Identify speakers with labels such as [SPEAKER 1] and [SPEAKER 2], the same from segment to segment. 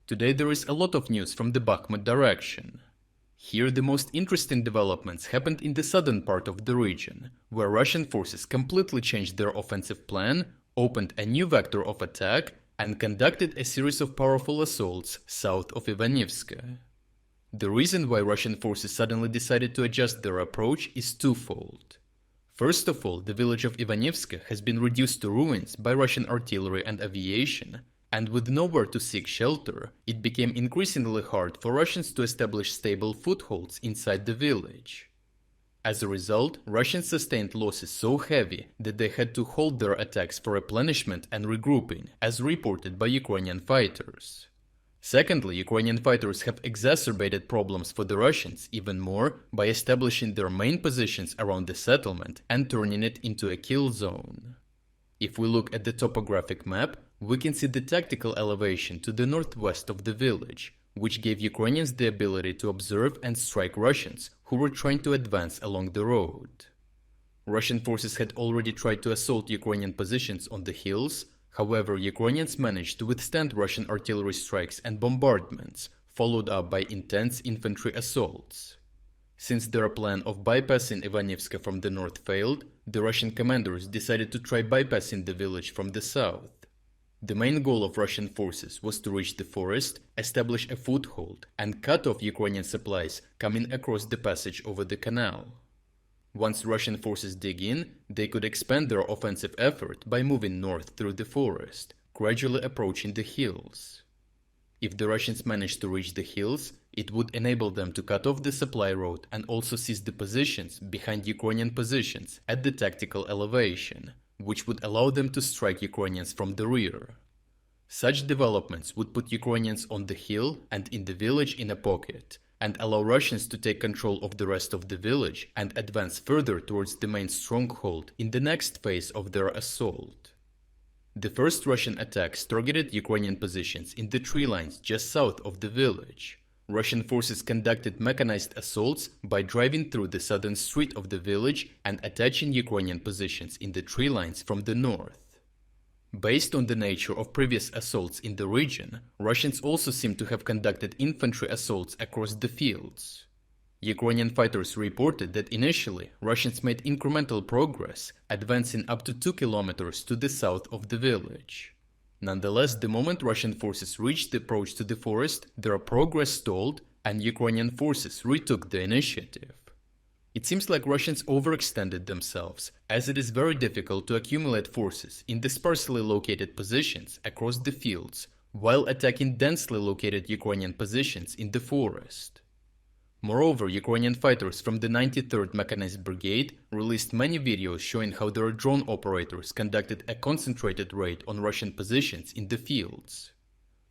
[SPEAKER 1] Today there is a lot of news from the Bakhmut direction. Here the most interesting developments happened in the southern part of the region, where Russian forces completely changed their offensive plan, opened a new vector of attack, and conducted a series of powerful assaults south of Ivanivske. The reason why Russian forces suddenly decided to adjust their approach is twofold. First of all, the village of Ivanivske has been reduced to ruins by Russian artillery and aviation, and with nowhere to seek shelter, it became increasingly hard for Russians to establish stable footholds inside the village. As a result, Russians sustained losses so heavy that they had to halt their attacks for replenishment and regrouping, as reported by Ukrainian fighters. Secondly, Ukrainian fighters have exacerbated problems for the Russians even more by establishing their main positions around the settlement and turning it into a kill zone. If we look at the topographic map, we can see the tactical elevation to the northwest of the village, which gave Ukrainians the ability to observe and strike Russians who were trying to advance along the road. Russian forces had already tried to assault Ukrainian positions on the hills. However, Ukrainians managed to withstand Russian artillery strikes and bombardments, followed up by intense infantry assaults. Since their plan of bypassing Ivanivske from the north failed, the Russian commanders decided to try bypassing the village from the south. The main goal of Russian forces was to reach the forest, establish a foothold, and cut off Ukrainian supplies coming across the passage over the canal. Once Russian forces dig in, they could expand their offensive effort by moving north through the forest, gradually approaching the hills. If the Russians managed to reach the hills, it would enable them to cut off the supply road and also seize the positions behind Ukrainian positions at the tactical elevation, which would allow them to strike Ukrainians from the rear. Such developments would put Ukrainians on the hill and in the village in a pocket, and allow Russians to take control of the rest of the village and advance further towards the main stronghold in the next phase of their assault. The first Russian attacks targeted Ukrainian positions in the tree lines just south of the village. Russian forces conducted mechanized assaults by driving through the southern street of the village and attaching Ukrainian positions in the tree lines from the north. Based on the nature of previous assaults in the region, Russians also seem to have conducted infantry assaults across the fields. Ukrainian fighters reported that initially Russians made incremental progress, advancing up to 2 kilometers to the south of the village. Nonetheless, the moment Russian forces reached the approach to the forest, their progress stalled and Ukrainian forces retook the initiative. It seems like Russians overextended themselves, as it is very difficult to accumulate forces in the sparsely located positions across the fields, while attacking densely located Ukrainian positions in the forest. Moreover, Ukrainian fighters from the 93rd Mechanized Brigade released many videos showing how their drone operators conducted a concentrated raid on Russian positions in the fields.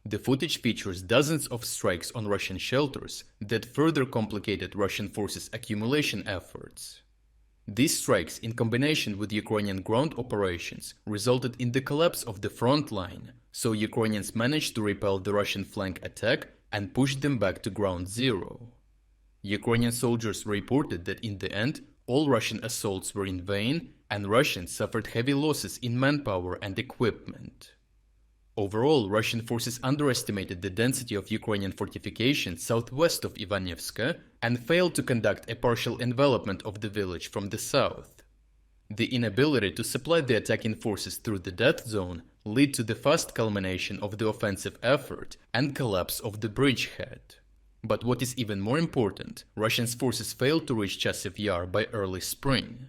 [SPEAKER 1] The footage features dozens of strikes on Russian shelters that further complicated Russian forces' accumulation efforts. These strikes, in combination with Ukrainian ground operations, resulted in the collapse of the front line, so Ukrainians managed to repel the Russian flank attack and push them back to ground zero. Ukrainian soldiers reported that in the end, all Russian assaults were in vain and Russians suffered heavy losses in manpower and equipment. Overall, Russian forces underestimated the density of Ukrainian fortifications southwest of Ivanivske and failed to conduct a partial envelopment of the village from the south. The inability to supply the attacking forces through the death zone led to the fast culmination of the offensive effort and collapse of the bridgehead. But what is even more important, Russian forces failed to reach Chasiv Yar by early spring.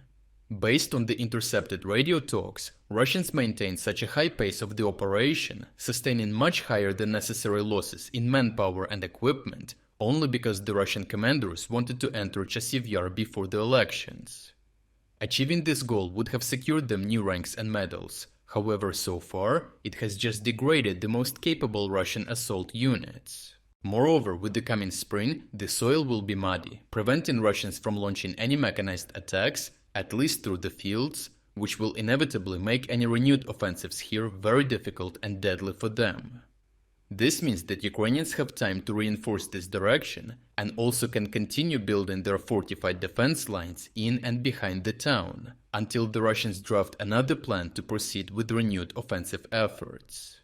[SPEAKER 1] Based on the intercepted radio talks, Russians maintained such a high pace of the operation, sustaining much higher than necessary losses in manpower and equipment, only because the Russian commanders wanted to enter Chasiv Yar before the elections. Achieving this goal would have secured them new ranks and medals. However, so far, it has just degraded the most capable Russian assault units. Moreover, with the coming spring, the soil will be muddy, preventing Russians from launching any mechanized attacks, at least through the fields, which will inevitably make any renewed offensives here very difficult and deadly for them. This means that Ukrainians have time to reinforce this direction and also can continue building their fortified defense lines in and behind the town, until the Russians draft another plan to proceed with renewed offensive efforts.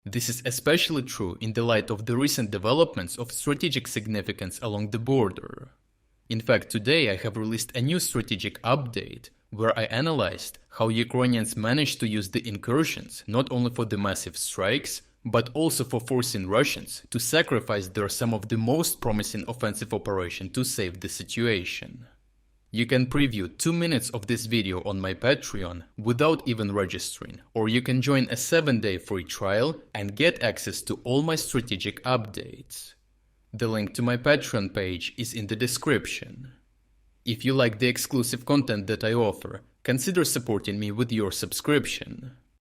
[SPEAKER 1] This is especially true in the light of the recent developments of strategic significance along the border. In fact, today I have released a new strategic update where I analyzed how Ukrainians managed to use the incursions not only for the massive strikes, but also for forcing Russians to sacrifice some of the most promising offensive operation to save the situation. You can preview 2 minutes of this video on my Patreon without even registering, or you can join a 7-day free trial and get access to all my strategic updates. The link to my Patreon page is in the description. If you like the exclusive content that I offer, consider supporting me with your subscription.